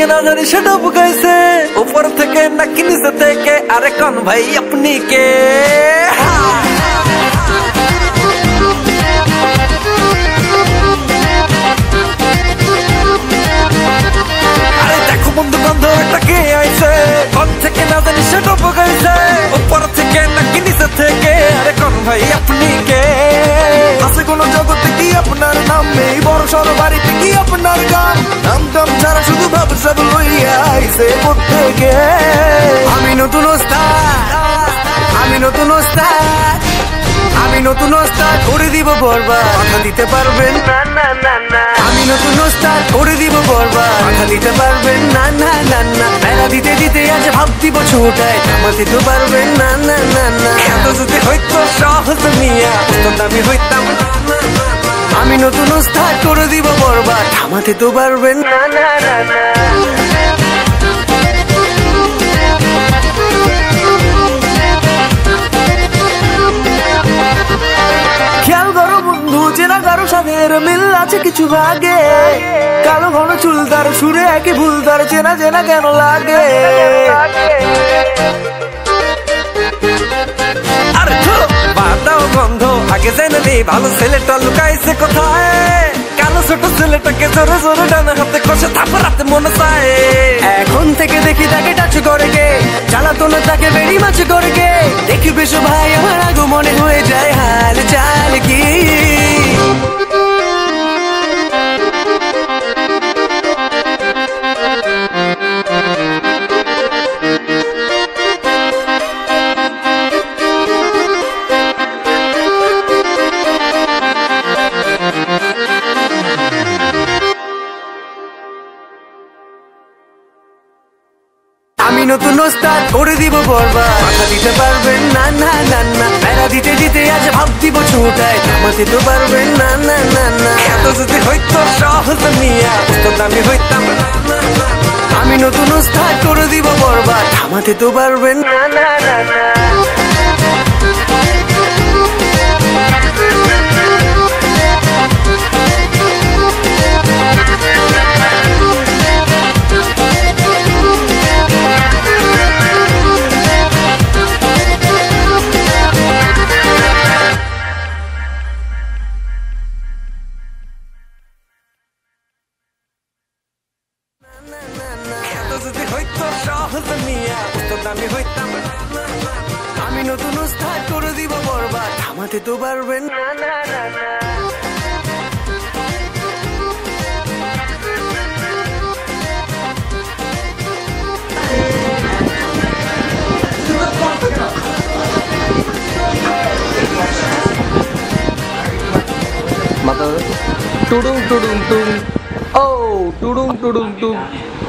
না জানি সেটা বুঝাইছে উপর থেকে নাকি নিচে থেকে আরে কোন ভাই আপনি কে আরে দেখো বন্ধু বন্ধ একটা কে আইছে কোন থেকে না জানি সেটা বুঝাইছে উপর থেকে নাকি নিচে থেকে আরে কোন ভাই আপনি কে আছে কোন জগতে কি আপনার নাম নেই বড় সড় বাড়িতে কি আপনার গান নাম টাম ছাড়া শুধু ভাব সব লইয়া আইছে প্রত্যেকে আমি নতুন ওস্তাদ আমি নতুন ওস্তাদ আমি নতুন ওস্তাদ করে দিব বরবাদ কথা দিতে পারবেন না না না না আমি নতুন ওস্তাদ করে দিব বরবাদ কথা দিতে পারবেন না না না না মেলা দিতে দিতে আজ ভাব দিব ছোটায় থামাতে তো পারবেন না না না না এত যদি হইতো সহজ মিয়া তো আমি হইতাম আমি নতুন ওস্তাদ করে দিব বরবাদ থামাতে তো পারবেন না না না না খেয়াল করো বন্ধু চেনা কারো সাথে মিল আছে কিছু ভাগে কালো ঘন চুল তার সুরে একই ভুল তার চেনা চেনা কেন লাগে আরে বাদাও গন্ধ আগে জেনে নেই ভালো ছেলেটা লুকাইছে কোথায় কালো ছোট ছেলেটাকে জোরে জোরে ডানা হাতে কষে তারপর রাতে মনে চায় এখন থেকে দেখি তাকে টাচ করে কে জ্বালাতো না তাকে বেড়ি মাছ করে কে দেখি বেশ ভাই আমার আগু মনে হয়ে যায় হাল চাল কি আমি নতুন ওস্তাদ করে দিব বরবাদ কথা দিতে পারবেন না না না না মেলা দিতে দিতে আজ ভাব দিব ছোটায় থামাতে তো পারবেন না না না না এত যদি হইতো সহজ মিয়া তো আমি হইতাম আমি নতুন ওস্তাদ করে দিব বরবাদ থামাতে তো পারবেন না না না না আমি নতুন ওস্তাদ করে দিব বরবাদ থামাতে তো পারবেন না না না না Mata tudung tudung tung, oh tudung tudung tung.